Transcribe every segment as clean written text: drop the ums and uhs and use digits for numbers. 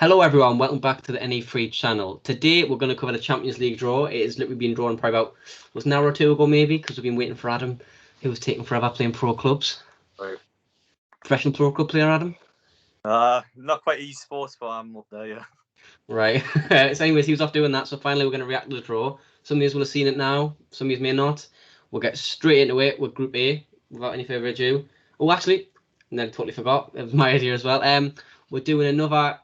Hello everyone, welcome back to the NA3 channel. Today we're going to cover the Champions League draw. It is literally been drawn probably about, was an hour or two ago maybe, because we've been waiting for Adam, who was taking forever playing pro clubs. Right. Professional pro club player, Adam? Not quite esports, but I'm up there, yeah. Right. So anyways, he was off doing that, so finally we're going to react to the draw. Some of you will have seen it now, some of you may not. We'll get straight into it with Group A, without any further ado. Oh, actually, no, I totally forgot. It was my idea as well. We're doing another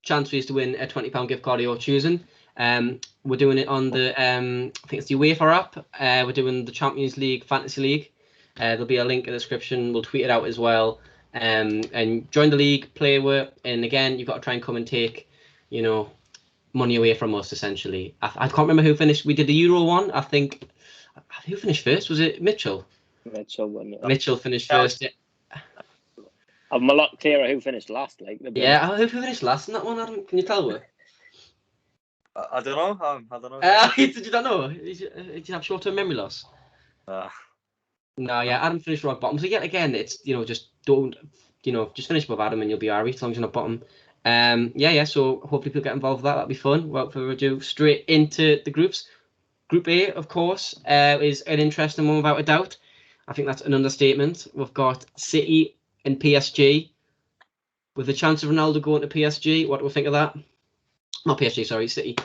chance for you to win a £20 gift card of your choosing. We're doing it on the I think it's the UEFA app. We're doing the Champions League Fantasy League. There'll be a link in the description. We'll tweet it out as well. And join the league, play with, and again, you've got to try and come and take, money away from us essentially. I can't remember who finished. We did the Euro one. I think who finished first? Was it Mitchell? Mitchell won. Yeah. Mitchell finished first. I'm a lot clearer who finished last. Yeah, who finished last in that one, Adam? Can you tell me? I don't know. I don't know. Did you not know? Did you have short-term memory loss? No, yeah, Adam finished rock bottom. So yet again, it's just don't just finish above Adam and you'll be alright as long as you're not bottom. So hopefully people get involved with that. That'll be fun. Without further ado, straight into the groups. Group A, of course, is an interesting one without a doubt. I think that's an understatement. We've got City and PSG, with the chance of Ronaldo going to PSG. What do we think of that? Not PSG, sorry, City.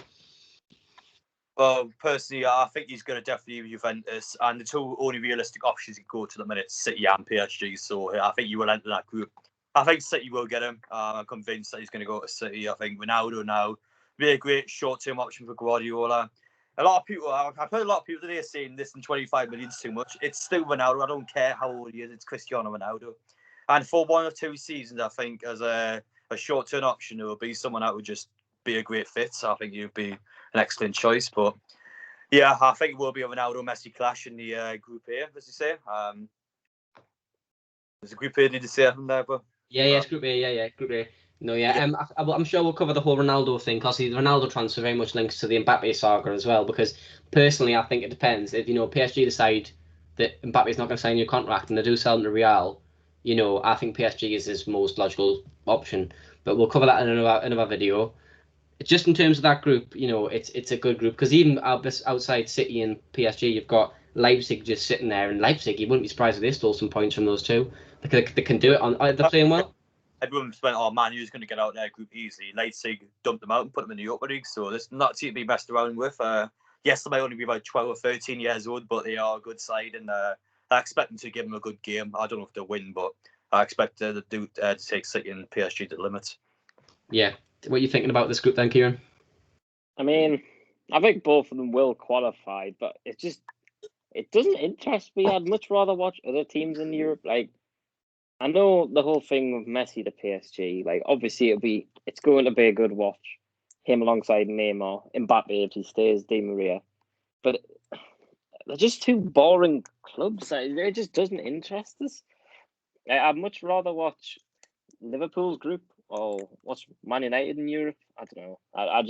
Well, personally, I think he's going to definitely leave Juventus, and the two only realistic options he go to the minute, City and PSG. So I think he will enter that group. I think City will get him. I'm convinced that he's going to go to City. I think Ronaldo now be a great short-term option for Guardiola. A lot of people, I've heard a lot of people today saying this in 25 million is too much. It's still Ronaldo. I don't care how old he is. It's Cristiano Ronaldo. And for 1 or 2 seasons, I think as a short-term option, it will be someone that would just be a great fit. So I think he would be an excellent choice. But yeah, I think it will be a Ronaldo-Messi clash in the Group A, as you say. There's a Group A, did you say from there? But yeah, it's Group A. Yeah, Group A. No, yeah. I'm sure we'll cover the whole Ronaldo thing because the Ronaldo transfer very much links to the Mbappe saga as well. Because personally, I think it depends. If PSG decide that Mbappe's not going to sign a new contract and they do sell him to Real, I think PSG is his most logical option. But we'll cover that in another video. Just in terms of that group, it's a good group because even outside City and PSG, you've got Leipzig just sitting there, and Leipzig, you wouldn't be surprised if they stole some points from those two. They can do it. They're playing well. Everyone went, Man U's going to get out of their group easily. Leipzig dumped them out and put them in the Europa League, so there's not a team to be messed around with. Yes, they might only be about 12 or 13 years old, but they are a good side, and I expect them to give them a good game. I don't know if they'll win, but I expect to take City and PSG to the limits. Yeah. What are you thinking about this group then, Kieran? I mean, I think both of them will qualify, but it doesn't interest me. I'd much rather watch other teams in Europe. I know the whole thing with Messi to PSG. Obviously, it's going to be a good watch. Him alongside Neymar, Mbappe if he stays, Di Maria. But they're just two boring clubs. It just doesn't interest us. I'd much rather watch Liverpool's group or watch Man United in Europe. I don't know.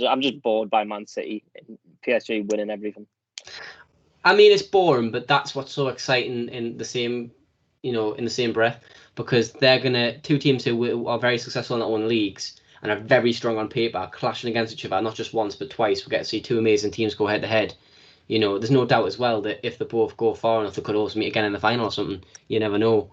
I'm just bored by Man City and PSG winning everything. I mean, it's boring, but that's what's so exciting in the same breath, because they're two teams who are very successful in their own leagues and are very strong on paper, clashing against each other, not just once but twice. We get to see two amazing teams go head to head. There's no doubt as well that if they both go far enough, they could also meet again in the final or something. You never know.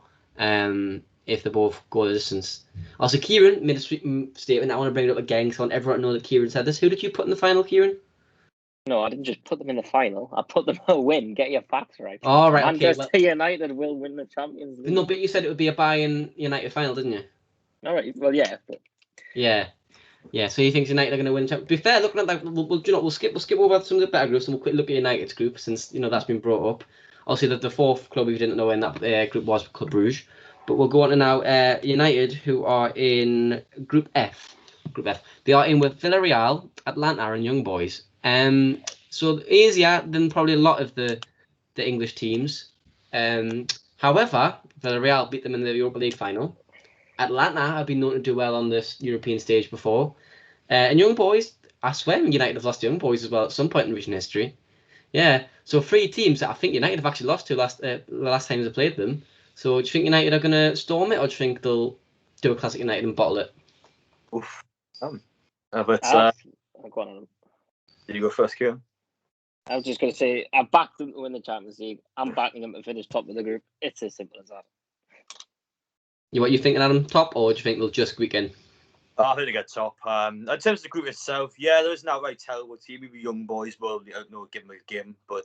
If they both go the distance. Also, Kieran made a statement. I want to bring it up again because I want everyone to know that Kieran said this. Who did you put in the final, Kieran? No, I didn't just put them in the final. I put them a win. Get your facts right. All right. Manchester United will win the Champions League. No, but you said it would be a Bayern United final, didn't you? All right. Well, yeah. But... Yeah. So you think United are going to win? To be fair, looking at that, we'll skip over some of the better groups and we'll quick look at United's group since that's been brought up. Obviously, the fourth club we didn't know in that group was Club Brugge. But we'll go on to now United, who are in Group F. They are in with Villarreal, Atlanta, and Young Boys. So easier than probably a lot of the English teams. However, Villarreal beat them in the Europa League final. Atlanta have been known to do well on this European stage before. And Young Boys, I swear United have lost Young Boys as well at some point in recent history. Yeah, so 3 teams that I think United have actually lost to the last times they played them. So do you think United are going to storm it, or do you think they'll do a classic United and bottle it? Oof. But go on. did you go first, Kieran? I was just going to say, I backed them to win the Champions League. I'm backing them to finish top of the group. It's as simple as that. What you thinking, Adam? Top, or do you think they'll just squeak in? I think they get top. In terms of the group itself, yeah, there isn't a very terrible team. Maybe young boys will, give them a game. But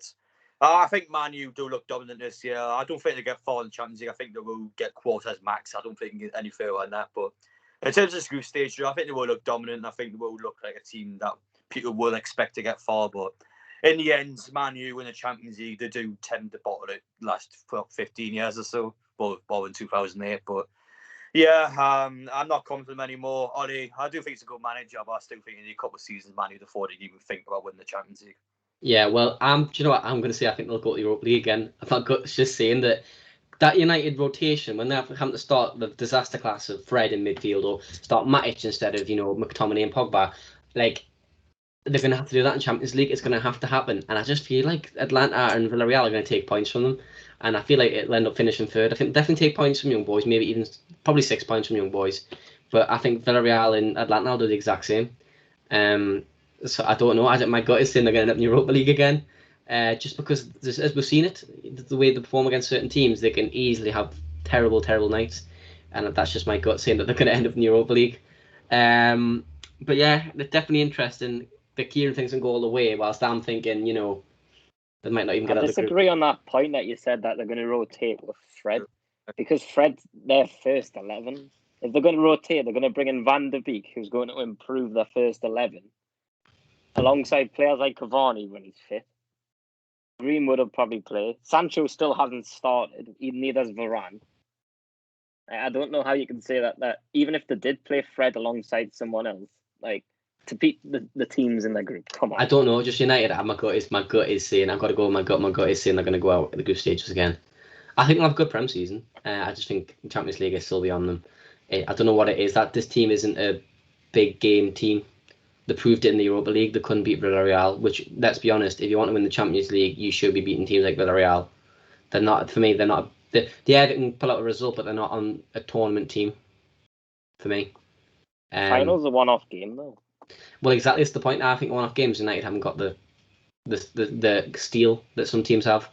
I think Man U do look dominant this year. I don't think they get far in the Champions League. I think they will get quarters max. I don't think they can get any further than that. But in terms of this group stage, I think they will look dominant. And I think they will look like a team that people will expect to get far. But in the end, Man U in the Champions League, they do tend to bottle it last 15 years or so. Well, in 2008. But yeah, I'm not confident anymore. Ollie, I do think it's a good manager, but I still think in a couple of seasons, Man U before they even think about winning the Champions League. Yeah, well, do you know what I'm going to say? I think they'll go to the Europa League again. I thought it's just saying that United rotation, when they have to start the disaster class of Fred in midfield or start Matic instead of, McTominay and Pogba, like, they're going to have to do that in Champions League. It's going to have to happen. And I just feel like Atlanta and Villarreal are going to take points from them. And I feel like it'll end up finishing third. I think definitely take points from young boys, maybe even probably 6 points from young boys. But I think Villarreal and Atlanta will do the exact same. So I don't know. My gut is saying they're going to end up in Europa League again. Just because, as we've seen it, the way they perform against certain teams, they can easily have terrible, terrible nights. And that's just my gut saying that they're going to end up in the Europa League. But yeah, it's definitely interesting. The Kieran thinks can go all the way, whilst I'm thinking, they might not even get out of the group. I disagree on that point that you said that they're going to rotate with Fred, because Fred's their first 11. If they're going to rotate, they're going to bring in Van der Beek, who's going to improve their first 11, alongside players like Cavani when he's fit. Greenwood will probably play. Sancho still hasn't started, neither has Varane. I don't know how you can say that even if they did play Fred alongside someone else, like, to beat the teams in their group. Come on. I don't know. Just United. My gut is saying I've got to go with my gut. My gut is saying they're going to go out at the group stages again. I think they'll have a good Prem season. I just think the Champions League is still beyond them. I don't know what it is that this team isn't a big game team. They proved it in the Europa League. They couldn't beat Villarreal. Which, let's be honest, if you want to win the Champions League, you should be beating teams like Villarreal. They're not. For me, they're not. They can pull out a result, but they're not on a tournament team. For me. Final's a one-off game though. Well, exactly. It's the point. I think one-off games United haven't got the steel that some teams have.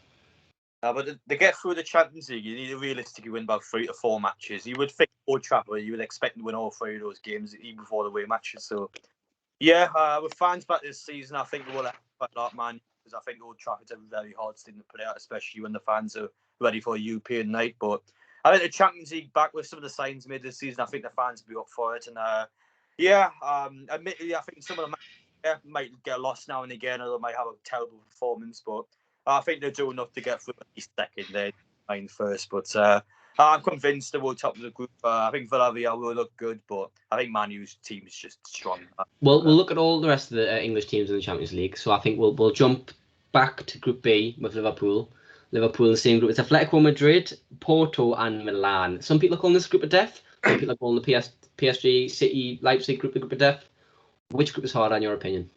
But to get through the Champions League, you need to realistically win about 3 to 4 matches. You would think Old Trafford, you would expect to win all 3 of those games, even before the away matches. So, yeah, with fans back this season, I think they will have quite a lot, man. Because I think Old Trafford's a very hard thing to play out, especially when the fans are ready for a European night. But I think the Champions League back with some of the signs made this season, I think the fans will be up for it. And admittedly, I think some of them might get lost now and again, or they might have a terrible performance. But I think they're doing enough to get through at least second, they're fine first. But I'm convinced they will top of the group. I think Villarreal will look good, but I think Man U's team is just strong. Well, we'll look at all the rest of the English teams in the Champions League. So I think we'll jump back to Group B with Liverpool. Liverpool in the same group. It's Atletico Madrid, Porto, and Milan. Some people are calling this group of death. Some people are calling the PSG, City, Leipzig group the group of death. Which group is harder in your opinion?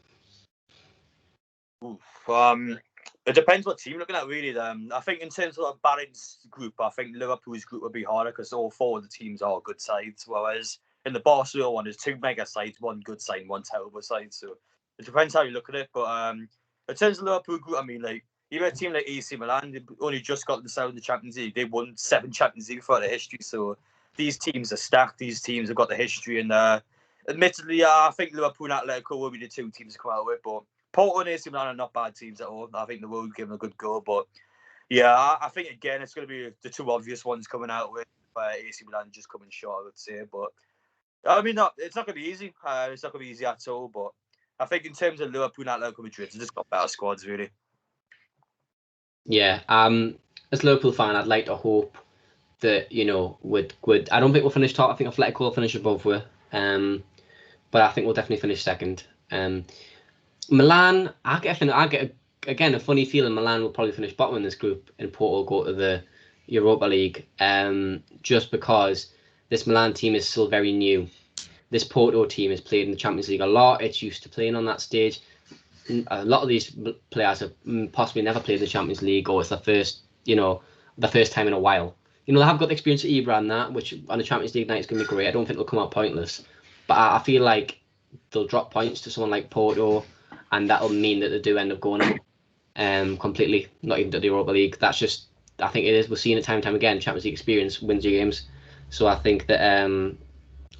It depends what team you're looking at, really. I think in terms of a balanced group, I think Liverpool's group would be harder because all 4 of the teams are good sides. Whereas in the Barcelona one, there's 2 mega sides, 1 good side and 1 terrible side. So it depends how you look at it. But in terms of Liverpool group, I mean, like, even a team like AC Milan, they only just got themselves in the Champions League. They won 7 Champions League throughout their history. So these teams are stacked. These teams have got the history. And admittedly, I think Liverpool and Atletico will be the 2 teams to come out with. But Porto and AC Milan are not bad teams at all. I think they will give them a good go. But yeah, I think again, it's going to be the 2 obvious ones coming out with AC Milan just coming short, I would say. But I mean, it's not going to be easy. It's not going to be easy at all. But I think in terms of Liverpool and Atletico Madrid, they've just got better squads, really. Yeah. As a Liverpool fan, I'd like to hope that would I don't think we'll finish top. I think Atletico will finish above we. But I think we'll definitely finish second. Milan, I get again a funny feeling. Milan will probably finish bottom in this group, and Porto will go to the Europa League. Just because this Milan team is still very new. This Porto team has played in the Champions League a lot. It's used to playing on that stage. A lot of these players have possibly never played in the Champions League, or it's the first time in a while. They have got the experience at Ibra and that, which on the Champions League night is going to be great. I don't think they'll come out pointless, but I feel like they'll drop points to someone like Porto, and that'll mean that they do end up going up completely, not even to the Europa League. That's just, I think it is. We're seeing it time and time again. Champions League experience wins you games. So I think that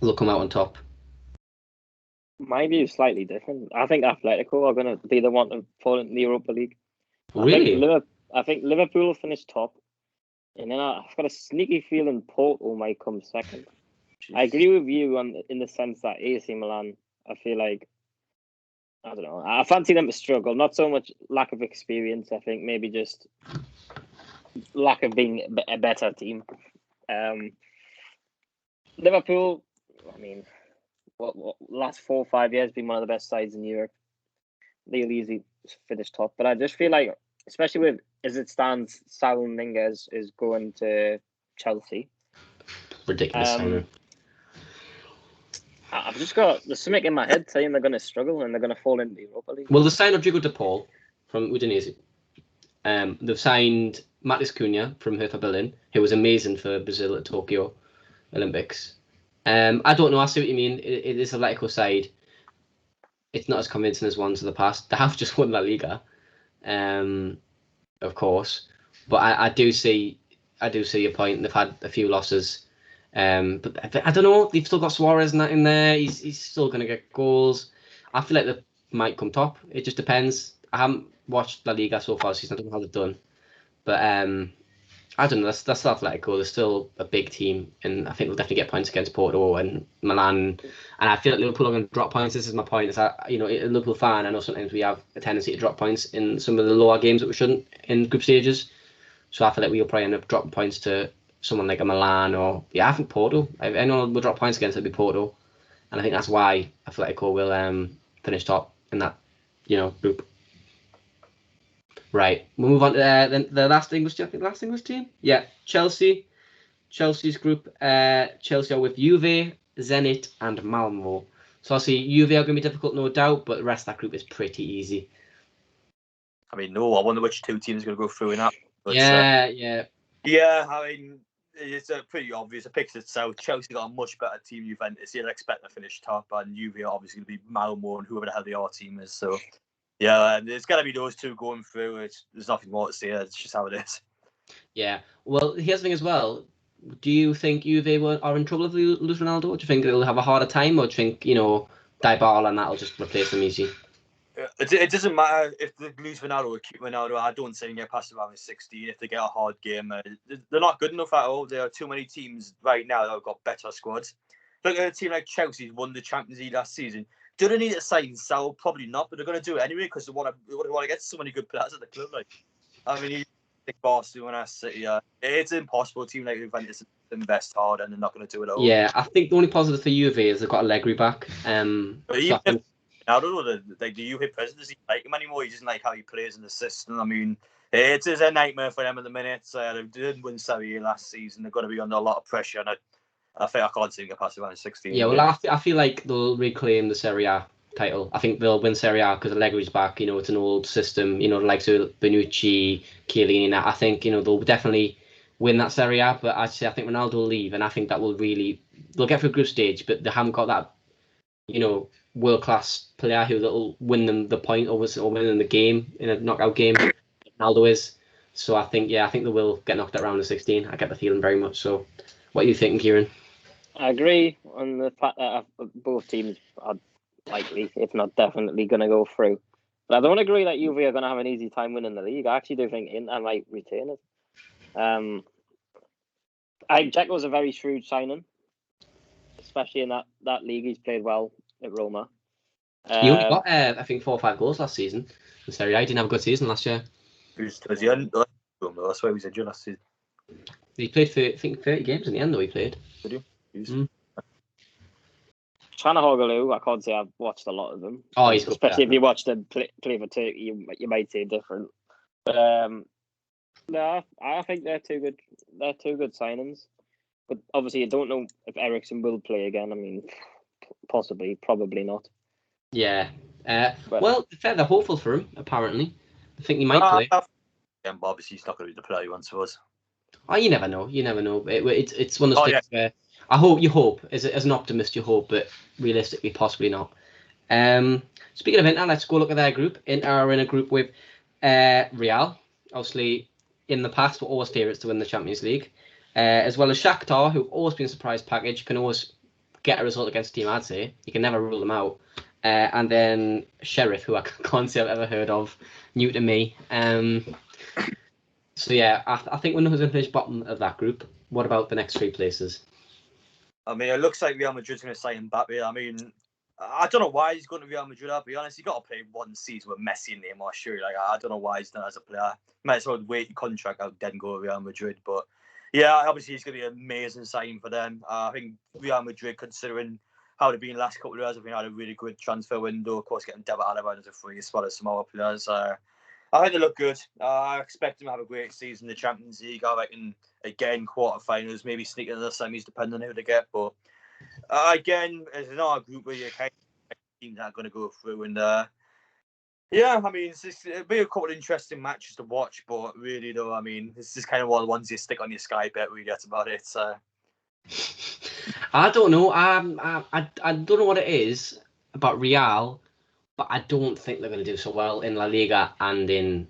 they'll come out on top. My view is slightly different. I think Atletico are going to be the one to fall into the Europa League. Really? I think Liverpool will finish top, and then I've got a sneaky feeling Porto might come second. Jeez. I agree with you in the sense that AC Milan, I feel like, I don't know, I fancy them to struggle. Not so much lack of experience, I think maybe just lack of being a better team. Liverpool, I mean, what last 4 or 5 years been one of the best sides in Europe. They'll easily finish top, but I just feel like, especially with as it stands, Saul Niguez is going to Chelsea. Ridiculous signing. I've just got there's something in my head saying they're going to struggle and they're going to fall into the Europa League. Well, they signed Rodrigo de Paul from Udinese. They've signed Matis Cunha from Hertha Berlin, who was amazing for Brazil at Tokyo Olympics. I don't know. I see what you mean. It is a Atletico side. It's not as convincing as ones of the past. They have just won La Liga, of course. But I do see your point. They've had a few losses. But I don't know. They've still got Suarez in there. He's still going to get goals. I feel like they might come top. It just depends. I haven't watched La Liga so far this season. I don't know how they've done. But I don't know. That's Atletico. They're still a big team, and I think they'll definitely get points against Porto and Milan. And I feel like Liverpool are going to drop points. This is my point. Is that, a Liverpool fan, I know sometimes we have a tendency to drop points in some of the lower games that we shouldn't in group stages. So I feel like we'll probably end up dropping points to someone like a Milan or I think Porto. If anyone will drop points against, it'll be Porto, and I think that's why Atletico will finish top in that group. Right, we'll move on to the last English team. Yeah, Chelsea. Chelsea's group. Chelsea are with Juve, Zenit, and Malmo. So I see Juve are going to be difficult, no doubt, but the rest of that group is pretty easy. I mean, no, I wonder which two teams are going to go through in that. But, Yeah. Yeah, I mean, it's pretty obvious. It picks itself. Chelsea got a much better team. Juventus, you'd expect to finish top, and Juve are obviously going to be Malmo and whoever the hell the other team is. So, yeah, it's got to be those two going through. There's nothing more to say. It's just how it is. Yeah. Well, here's the thing as well. Do you think Juve are in trouble if they lose Ronaldo? Do you think they'll have a harder time, or do you think Dybala and that'll just replace them easy? It doesn't matter if they lose Ronaldo or keep Ronaldo. I don't see them get past the round of 16 if they get a hard game. They're not good enough at all. There are too many teams right now that have got better squads. Look at a team like Chelsea, who won the Champions League last season. Do they need to sign Saul? Probably not, but they're going to do it anyway because they want to get so many good players at the club. I mean, you think Barcelona, City. It's an impossible team like Juventus to invest hard, and they're not going to do it at all. Yeah, I think the only positive for Juve is they've got Allegri back. But even I don't know the Juve president, does he like him anymore? He doesn't like how he plays in the system. I mean, it is a nightmare for them at the minute. They didn't win Serie A last season. They're going to be under a lot of pressure, and I think I can't see them get past the round of 16. Yeah, well, I feel like they'll reclaim the Serie A title. I think they'll win Serie A because Allegri's back. It's an old system. The likes of Bonucci, Chiellini. I think they'll definitely win that Serie A. But I think Ronaldo will leave, and I think that will they'll get through group stage, but they haven't got that world-class player who'll win them the point or win them the game in a knockout game. Ronaldo is. So I think they will get knocked out round of 16. I get the feeling very much. So what are you thinking, Kieran? I agree on the fact that both teams are likely, if not definitely, going to go through. But I don't agree that Juve are going to have an easy time winning the league. I actually do think Inter might retain it. I think Dzeko's a very shrewd signing, especially in that league. He's played well at Roma. He only got, I think, 4 or 5 goals last season. In Serie A, he didn't have a good season last year. That's why he was injured last season. He played for, I think, 30 games in the end, though, he played. Did he? Chanahoglu, I can't say I've watched a lot of them. Oh, he's good. Especially if you watch them play for Turkey, you might say different. But no, I think they're two good. They're two good signings. But obviously, you don't know if Eriksen will play again. I mean, possibly, probably not. Yeah. Well, they're hopeful for him. Apparently, I think he might play. Yeah, but obviously, he's not going to be the player he once was. Oh, you never know. It's one of those things where you hope, as an optimist, you hope, but realistically, possibly not. Speaking of Inter, let's go look at their group. Inter are in a group with Real, obviously in the past were always favourites to win the Champions League, as well as Shakhtar, who've always been a surprise package, can always get a result against a team, I'd say. You can never rule them out. And then Sheriff, who I can't say I've ever heard of, new to me. So yeah, I think we're not going to finish bottom of that group. What about the next three places? I mean, it looks like Real Madrid's going to sign Mbappe. I mean, I don't know why he's going to Real Madrid. I'll be honest, he got to play one season with Messi in there, I'm sure. Like, I don't know why he's done as a player. Might as well wait your contract out, then go to Real Madrid. But yeah, obviously he's going to be an amazing signing for them. I think Real Madrid, considering how they've been the last couple of years, have been had a really good transfer window. Of course, getting David Alaba as a free, as well as some other players. I think they look good. I expect them to have a great season in the Champions League. I reckon, again, quarterfinals, maybe sneak into the semis, depending on who they get. But again, it's another group where you kind of teams that are going to go through. And yeah, I mean, it'll be a couple of interesting matches to watch. But really, though, I mean, it's just kind of one of the ones you stick on your Sky bet, really. That's about it. I don't know. I don't know what it is about Real, but I don't think they're going to do so well in La Liga and in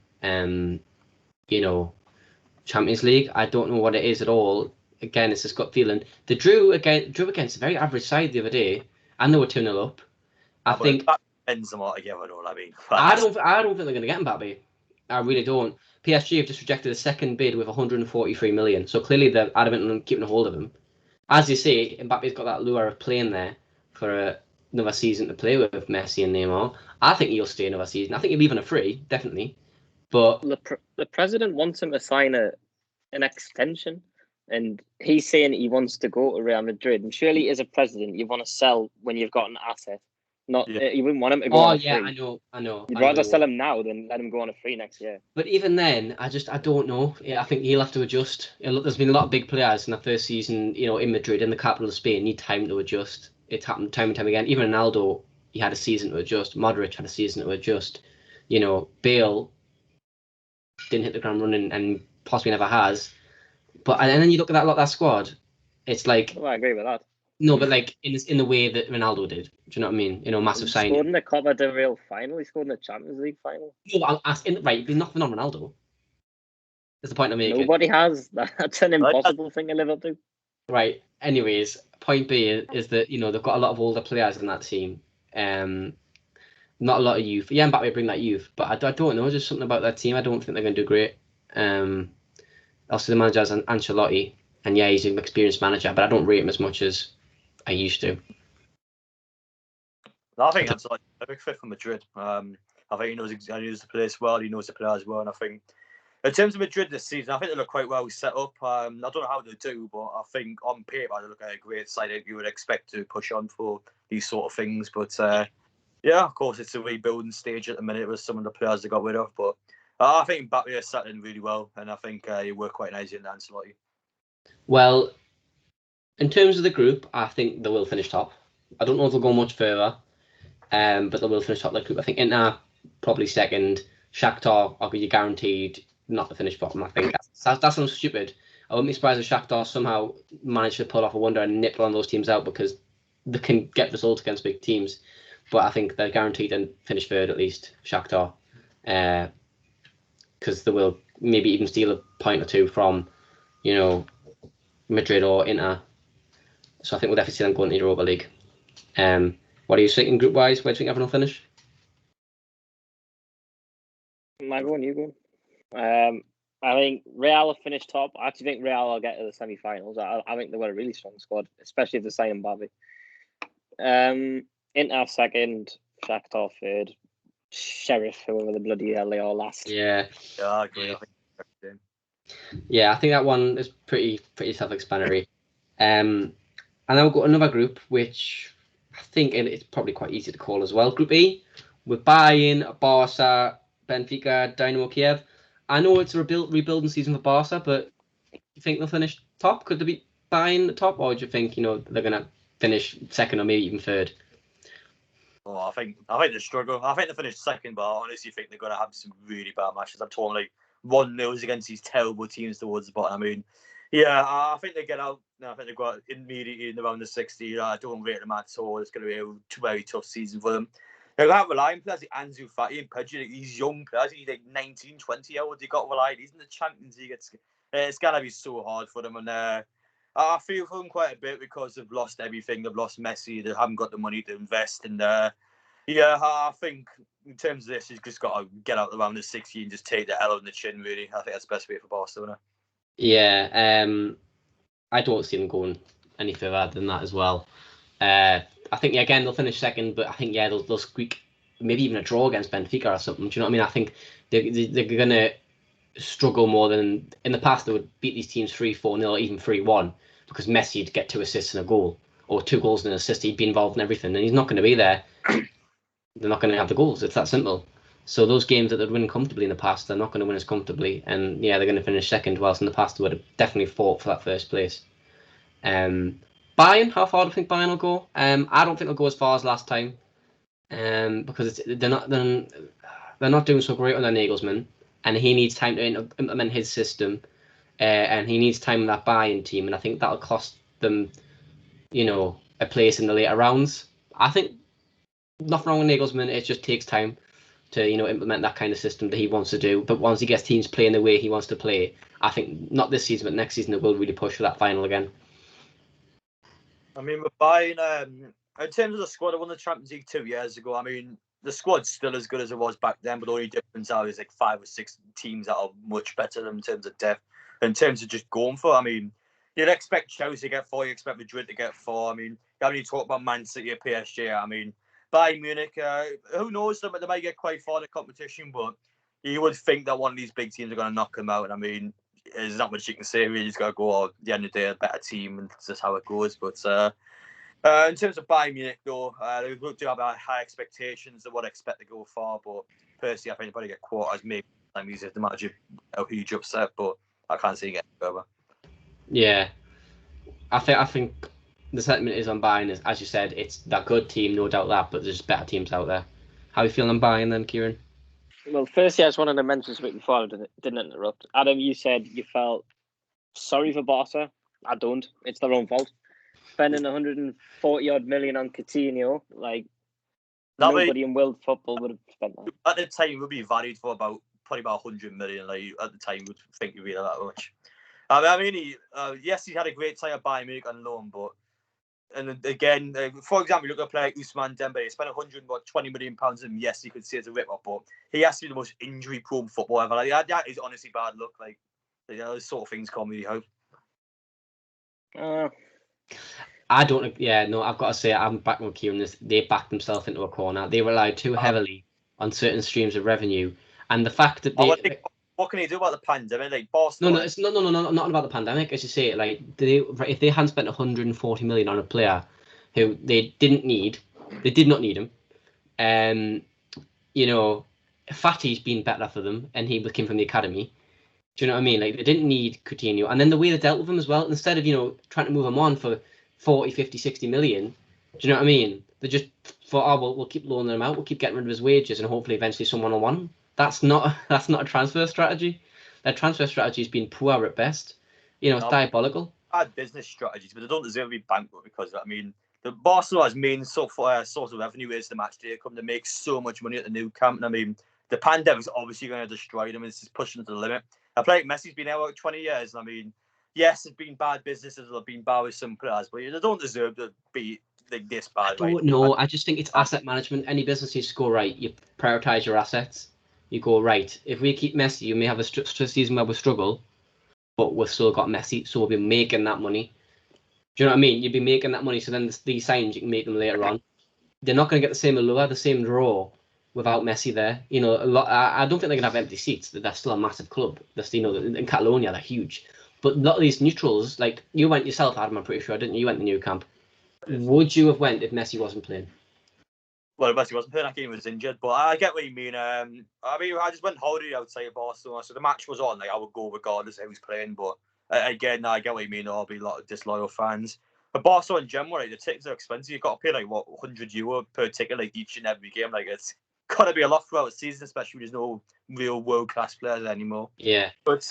Champions League. I don't know what it is at all. Again, it's just gut feeling. They drew against a very average side the other day, and they were 2-0 up. I think that depends on what together. I mean, I don't think they're going to get Mbappe. I really don't. PSG have just rejected a second bid with 143 million, so clearly they're adamant on keeping a hold of him. As you say, Mbappe's got that lure of playing there for another season to play with Messi and Neymar. I think he'll stay another season. I think he'll be even a free, definitely. But the president wants him to sign an extension, and he's saying he wants to go to Real Madrid. And surely, as a president, you want to sell when you've got an asset. You wouldn't want him to go on a free. I know. You'd rather sell him now than let him go on a free next year. But even then, I don't know. Yeah, I think he'll have to adjust. There's been a lot of big players in the first season, in Madrid, in the capital of Spain, need time to adjust. It's happened time and time again. Even Ronaldo, he had a season to adjust. Modric had a season to adjust. Bale didn't hit the ground running and possibly never has. But and then you look at that squad, it's like. Well, I agree with that. No, but like in the way that Ronaldo did. Do you know what I mean? Massive signing. He scored in the Copa del Rey final. He scored in the Champions League final. No, I'm asking, right, but nothing on Ronaldo. That's the point I'm making. Nobody has. That's an impossible thing to live up to. Right. Anyways, point B is that they've got a lot of older players in that team. Not a lot of youth. Yeah, Mbappe bring that youth, but I don't know. Just something about that team. I don't think they're going to do great. Also, the manager's Ancelotti, and yeah, he's an experienced manager, but I don't rate him as much as I used to. I think that's like a big fit for Madrid. I think he knows the place well. He knows the players well, and I think in terms of Madrid this season, I think they look quite well set up. I don't know how they do, but I think on paper they look like a great side that you would expect to push on for these sort of things. But yeah, of course, it's a rebuilding stage at the minute with some of the players they got rid of. But I think Mbappe is settling really well, and I think he worked quite nicely in Ancelotti. Well, in terms of the group, I think they will finish top. I don't know if they'll go much further, but they will finish top of the group. I think Inter probably second. Shakhtar are guaranteed not to finish bottom. I think that sounds stupid. I wouldn't be surprised if Shakhtar somehow managed to pull off a wonder and nip one of those teams out because they can get results against big teams. But I think they're guaranteed to finish third at least, Shakhtar, because they will maybe even steal a point or two from, Madrid or Inter. So I think we'll definitely see them going to the Europa League. What are you thinking group-wise? Where do you think everyone will finish? Am I going? You go. I think Real will finish top. I actually think Real will get to the semi-finals. I think they've got a really strong squad, especially if they sign Mbappe. Inter second, Shakhtar third, Sheriff, whoever the bloody hell they are last. Yeah, I agree. Yeah, I think that one is pretty self-explanatory. And then we've got another group, which I think it's probably quite easy to call as well. Group E, with Bayern, Barca, Benfica, Dynamo Kiev. I know it's a rebuilding season for Barca, but you think they'll finish top? Could they be Bayern the top, or do you think they're going to finish second or maybe even third? Oh, I think they struggle. I think they finished second, but I honestly think they're going to have some really bad matches. I'm talking like 1-0 against these terrible teams towards the bottom. I mean, yeah, I think they get out. I think they've got immediately in around the 60. I don't rate them at all. It's going to be a very tough season for them. They can't rely on players like Ansu Fati and Pedri. These young players, he's like 19, 20 year old. They got relied. He's in the Champions League. It's gonna be so hard for them, and I feel for them quite a bit because they've lost everything. They've lost Messi. They haven't got the money to invest, and yeah, I think in terms of this, he's just got to get out around the 60 and just take the L on the chin. Really, I think that's the best way for Barcelona. Yeah, I don't see them going any further than that as well. I think again they'll finish second, but I think they'll squeak, maybe even a draw against Benfica or something. Do you know what I mean? I think they're gonna struggle more than in the past. They would beat these teams 3-4-0 or even 3-1 because Messi would get 2 assists and a goal, or 2 goals and an assist. He'd be involved in everything, and he's not going to be there. They're not going to have the goals. It's that simple. So those games that they'd win comfortably in the past, they're not going to win as comfortably, and they're going to finish second. Whilst in the past they would have definitely fought for that first place. Bayern, how far do you think Bayern will go? I don't think they'll go as far as last time, because they're not doing so great on their Nagelsmann, and he needs time to implement his system, and he needs time in that Bayern team, and I think that'll cost them, a place in the later rounds. I think nothing wrong with Nagelsmann. It just takes time to implement that kind of system that he wants to do. But once he gets teams playing the way he wants to play, I think not this season, but next season, they will really push for that final again. I mean, with Bayern, in terms of the squad, I won the Champions League 2 years ago. I mean, the squad's still as good as it was back then, but the only difference now is like 5 or 6 teams that are much better than in terms of depth. In terms of just going for, I mean, you'd expect Chelsea to get 4, you expect Madrid to get 4. I mean, you haven't even talked about Man City or PSG. I mean, Bayern Munich, who knows, they might get quite far in the competition, but you would think that one of these big teams are going to knock them out. And I mean, there's not much you can say. You just got to go at the end of the day, a better team, and that's just how it goes. But in terms of Bayern Munich, though, they do have high expectations. They would expect to go far, but personally, I think they'll probably get quarters, maybe if the manager a huge upset, but I can't see it getting further. Yeah, I think the sentiment is on Bayern, is, as you said, it's that good team, no doubt that, but there's just better teams out there. How are you feeling on Bayern then, Kieran? Well, firstly, I just wanted to mention something before I didn't interrupt. Adam, you said you felt sorry for Barca. I don't. It's their own fault. Spending 140 odd million on Coutinho, like nobody in world football would have spent that. At the time, it would be valued for probably about 100 million. Like at the time, would think it'd be that much. I mean, yes, he had a great time at Bayern Munich on loan, but and again, for example, you look at a player like Ousmane Dembélé, spent 120 million pounds, and yes, you could say it's a rip-off, but he has to be the most injury-prone footballer ever. Like, that is honestly bad luck. Like, those sort of things can't really hope. I don't. Yeah, no, I've got to say, I'm back with Kieran. They backed themselves into a corner. They relied too heavily on certain streams of revenue, and the fact that they. What can you do about the pandemic? Like Barcelona. No, it's not about the pandemic. As you say, like if they hadn't spent 140 million on a player who they didn't need, they did not need him. Fati's been better for them, and he came from the academy. Do you know what I mean? Like, they didn't need Coutinho, and then the way they dealt with him as well. Instead of trying to move him on for 40, 50, 60 million. Do you know what I mean? They just thought, we'll keep loaning him out, we'll keep getting rid of his wages, and hopefully eventually someone will want him. That's not a transfer strategy. Their transfer strategy has been poor at best. It's diabolical. Bad business strategies, but they don't deserve to be bankrupt because, I mean, the Barcelona's main source of revenue is the match day come. They make so much money at the new camp, and I mean, the pandemic's obviously going to destroy them. It's just pushing them to the limit. A player like Messi's been out 20 years, and I mean, yes, it's been bad businesses, they've been bad with some players, but they don't deserve to be like this bad. I don't know. I just think it's asset management. Any business needs to go right. You prioritise your assets. You go, right, if we keep Messi, you may have a season where we struggle, but we've still got Messi, so we'll be making that money. Do you know what I mean? You'd be making that money, so then these signs, you can make them later on. They're not going to get the same allure, the same draw without Messi there. I don't think they're going to have empty seats. They're still a massive club. In Catalonia, they're huge. But a lot of these neutrals, like you went yourself, Adam, I'm pretty sure, didn't you? You went to the new camp. Would you have went if Messi wasn't playing? Well, Messi wasn't playing. I think he was injured, but I get what you mean. I just went holiday outside of Barcelona, so the match was on. Like, I would go regardless of who's playing. But again, I get what you mean. There'll be a lot of disloyal fans. But Barcelona in general, like, the tickets are expensive. You've got to pay like €100 per ticket, like each and every game. Like, it's got to be a lot throughout the season, especially when there's no real world class players anymore. Yeah. But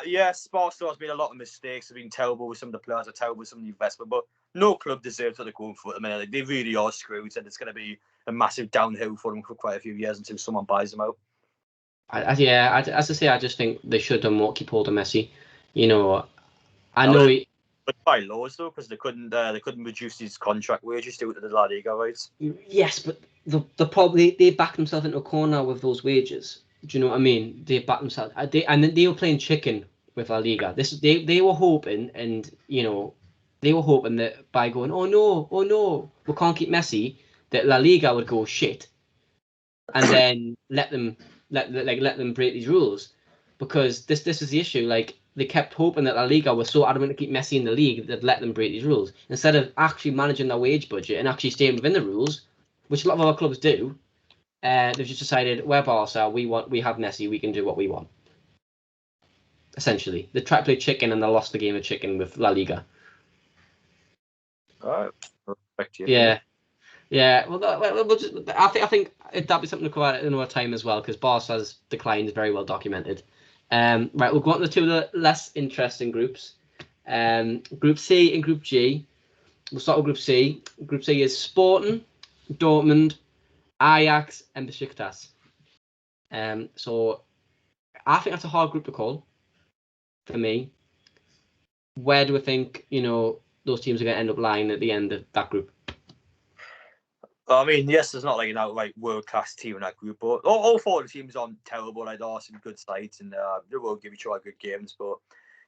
Yes, Barcelona's made a lot of mistakes. They've been terrible with some of the players, are terrible with some of the investment, but no club deserves what they're going for at the minute. Like, they really are screwed, and it's going to be a massive downhill for them for quite a few years until someone buys them out. As I say, I just think they should have more keep hold of Messi. You know, I know he. But by laws though, because they couldn't reduce his contract wages due to the La Liga rights. Yes, but the probably they backed themselves into a corner with those wages. Do you know what I mean? They backed themselves. They were playing chicken with La Liga. They were hoping, and you know, they were hoping that by going, oh no, we can't keep Messi, that La Liga would go shit, and then let them break these rules, because this is the issue. Like, they kept hoping that La Liga was so adamant to keep Messi in the league that they'd let them break these rules instead of actually managing their wage budget and actually staying within the rules, which a lot of other clubs do. They've just decided, we're Barca, we have Messi, we can do what we want. Essentially, they tried to play chicken and they lost the game of chicken with La Liga. All right, respect you. Yeah. Well, I think that'd be something to cover at another time as well, because Barca's decline is very well documented. Right, we'll go on to the two of the less interesting groups. Group C and Group G. We'll start with Group C. Group C is Sporting, Dortmund, Ajax, and Besiktas. So I think that's a hard group to call for me. Where do we think, you know, those teams are going to end up lying at the end of that group? I mean, yes, there's not like an outright world-class team in that group, but all four of the teams aren't terrible. Like, there are some good sides, and they will give each other good games. But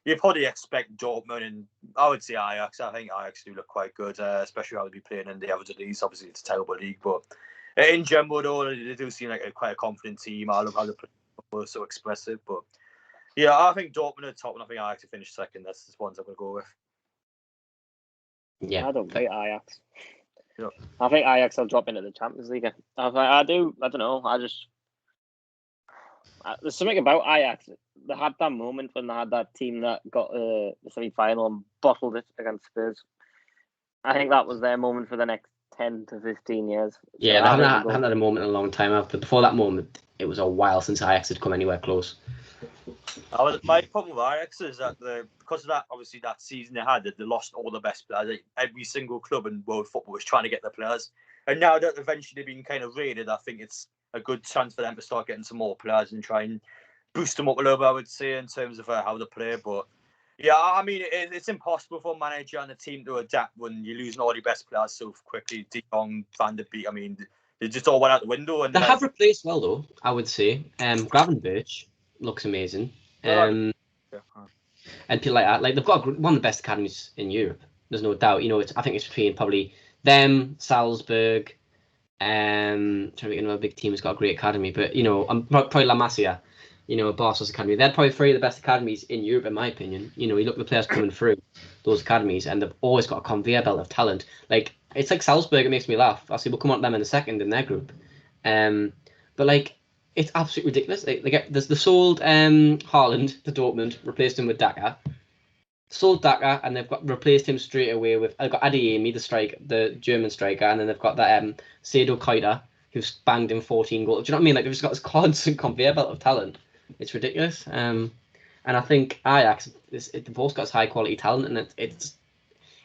you probably expect Dortmund, and I would say Ajax. I think Ajax do look quite good, especially how they'll be playing in the Eredivisie. Obviously, it's a terrible league, but in general, though, they do seem like quite a confident team. I love how they play, so expressive. But yeah, I think Dortmund are top, and I think Ajax will finish second. That's the ones I'm going to go with. Yeah, I don't rate Ajax. Yeah. I think Ajax will drop into the Champions League. I don't know. There's something about Ajax. They had that moment when they had that team that got the semi-final and bottled it against Spurs. I think that was their moment for the next 10 to 15 years. Yeah, they haven't had a moment in a long time. But before that moment, it was a while since Ajax had come anywhere close. My problem with Ajax is that because of that, obviously that season they had, they lost all the best players. Like, every single club in world football was trying to get their players, and now that eventually they've been kind of raided, I think it's a good chance for them to start getting some more players and try and boost them up a little bit, I would say, in terms of how they play. But yeah, I mean, it's impossible for a manager and a team to adapt when you're losing all your best players so quickly. De Jong, Van der Beek, I mean, they just all went out the window. And they have replaced well, though, I would say. Gravenberch looks amazing. And people like that, like, they've got one of the best academies in Europe. There's no doubt. You know, I think it's between probably them, Salzburg. Trying to get another big team has got a great academy, but you know, I'm probably La Masia. You know, Barca's academy. They're probably three of the best academies in Europe, in my opinion. You know, you look at the players coming through those academies, and they've always got a conveyor belt of talent. Like, it's like Salzburg. It makes me laugh. I see we'll come on to them in a second in their group. But like, it's absolutely ridiculous. They sold Haaland to Dortmund, replaced him with Daka. Sold Daka, and they've got replaced him straight away with. They've got Adeyemi, the German striker, and then they've got that Seydou Keita, who's banged in 14 goals. Do you know what I mean? Like, they've just got this constant conveyor belt of talent. It's ridiculous. And I think Ajax, they've also got high quality talent, and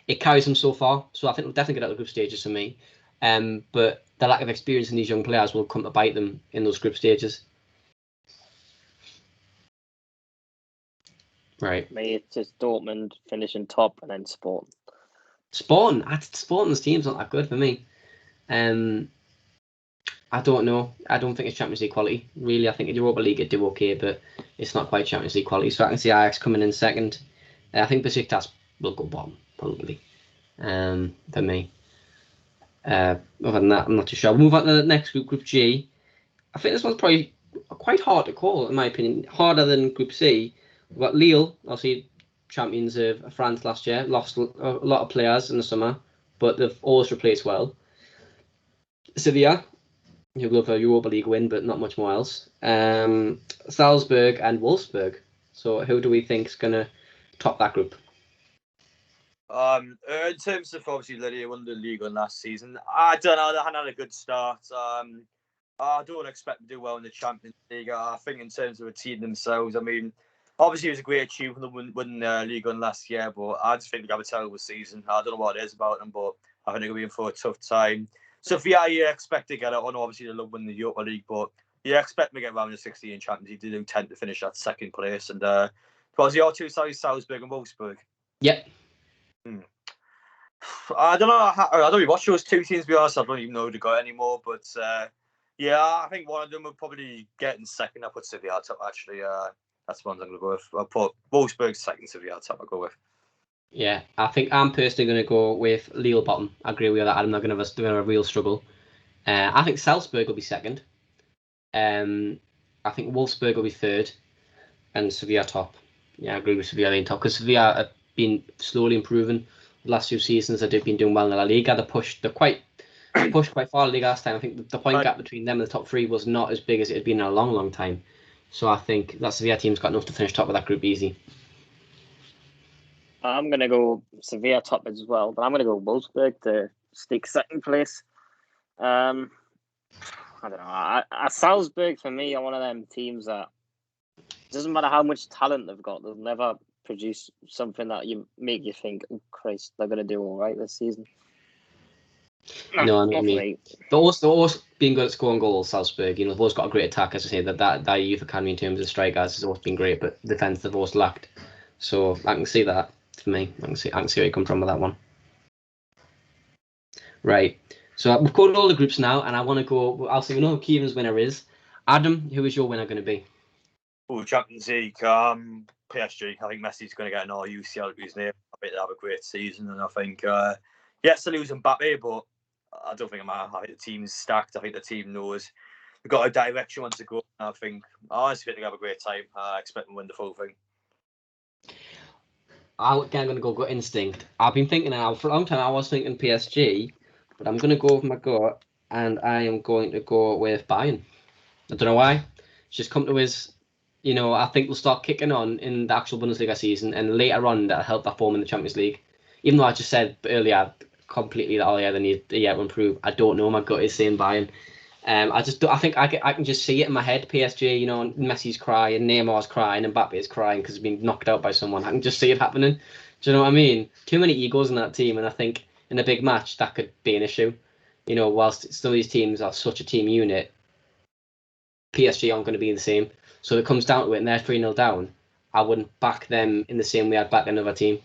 it carries them so far. So I think they'll definitely get out of the group stages for me. But the lack of experience in these young players will come to bite them in those group stages. Right. Me, it's just Dortmund finishing top and then Sporting. Sporting's team's not that good for me. I don't know. I don't think it's Champions League quality. Really, I think in Europa League it'd do okay, but it's not quite Champions League quality. So I can see Ajax coming in second. I think Besiktas will go bottom, probably. For me. Other than that, I'm not too sure. We'll move on to the next group, Group G. I think this one's probably quite hard to call, in my opinion. Harder than Group C. We've got Lille, obviously champions of France last year. Lost a lot of players in the summer, but they've always replaced well. Sevilla, who will have a Europa League win, but not much more else. Salzburg and Wolfsburg. So who do we think is going to top that group? In terms of obviously Lydia won the league on last season, I don't know. They hadn't had a good start. I don't expect them to do well in the Champions League. I think in terms of a team themselves, I mean, Obviously, it was a great achievement winning the league on last year, but I just think they have a terrible season. I don't know what it is about them, but I think they're going to be in for a tough time. So, you expect to get it. I know obviously they love winning the Europa League, but you expect them to get around the 16 Champions League. They do tend to finish at second place. And was your two sides, Salzburg and Wolfsburg? Yep. I don't know. I don't really watch those two teams, to be honest. I don't even know who they got anymore. But yeah, I think one of them will probably get in second. I put Sevilla top, actually. That's one I'm going to go with. I'll put Wolfsburg second, Sevilla top. I'll go with. Yeah, I think I'm personally going to go with Lille bottom. I agree with you that. I'm not going to have a real struggle. I think Salzburg will be second. I think Wolfsburg will be third, and Sevilla top. Yeah, I agree with Sevilla being top because Sevilla have been slowly improving. The last few seasons they've been doing well in La Liga. They're pushed quite far in the league last time. I think the point gap between them and the top three was not as big as it had been in a long, long time. So I think that Sevilla team's got enough to finish top of that group easy. I'm going to go Sevilla top as well, but I'm going to go Wolfsburg to stick second place. I don't know. Salzburg, for me, are one of them teams that doesn't matter how much talent they've got, they'll never produce something that make you think, oh, Christ, they're going to do all right this season. No, I know what you mean. They're also being good at scoring goals, Salzburg. They've always got a great attack, as I say. That youth academy in terms of strikers has always been great, but defence they've always lacked. So I can see that for me. I can see where you come from with that one. Right. So we've covered all the groups now, and I want to go. I'll say we know who Kieran's winner is. Adam, who is your winner going to be? Oh, Champions League. PSG. I think Messi's going to get another UCL his name. I think they'll have a great season, and I think yes, they're losing Mbappe, but I don't think it matters. I think the team's stacked. I think the team knows they've got a direction wants to go. I honestly think they'll have a great time. I expect them to win the full thing. I'm going to go gut instinct. I've been thinking now for a long time. I was thinking PSG, but I'm going to go with my gut, and I am going to go with Bayern. I don't know why. It's just come to his. I think we'll start kicking on in the actual Bundesliga season, and later on that'll help that form in the Champions League. Even though I just said earlier completely that they need a year to improve. I don't know. My gut is saying Bayern. I think I can just see it in my head. PSG, Messi's crying, Neymar's crying, and Mbappe's crying because he's been knocked out by someone. I can just see it happening. Do you know what I mean? Too many egos in that team, and I think in a big match that could be an issue. Whilst some of these teams are such a team unit, PSG aren't going to be the same. So it comes down to it, and they're 3-0 down. I wouldn't back them in the same way I'd back another team,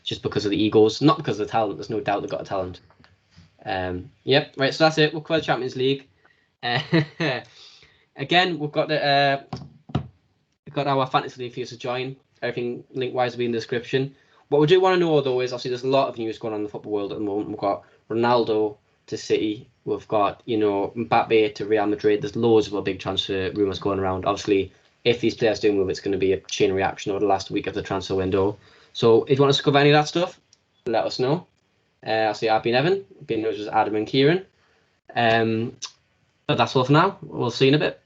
just because of the egos, not because of the talent. There's no doubt they've got a talent. Yep, right. So that's it. We'll cover the Champions League. Again, we've got our fantasy league for you to join. Everything link-wise will be in the description. What we do want to know, though, is obviously there's a lot of news going on in the football world at the moment. We've got Ronaldo to City. We've got, Mbappe to Real Madrid. There's loads of big transfer rumours going around. Obviously, if these players do move, it's going to be a chain reaction over the last week of the transfer window. So if you want us to cover any of that stuff, let us know. I'll say I've been Evan. Been with Adam and Kieran. But that's all for now. We'll see you in a bit.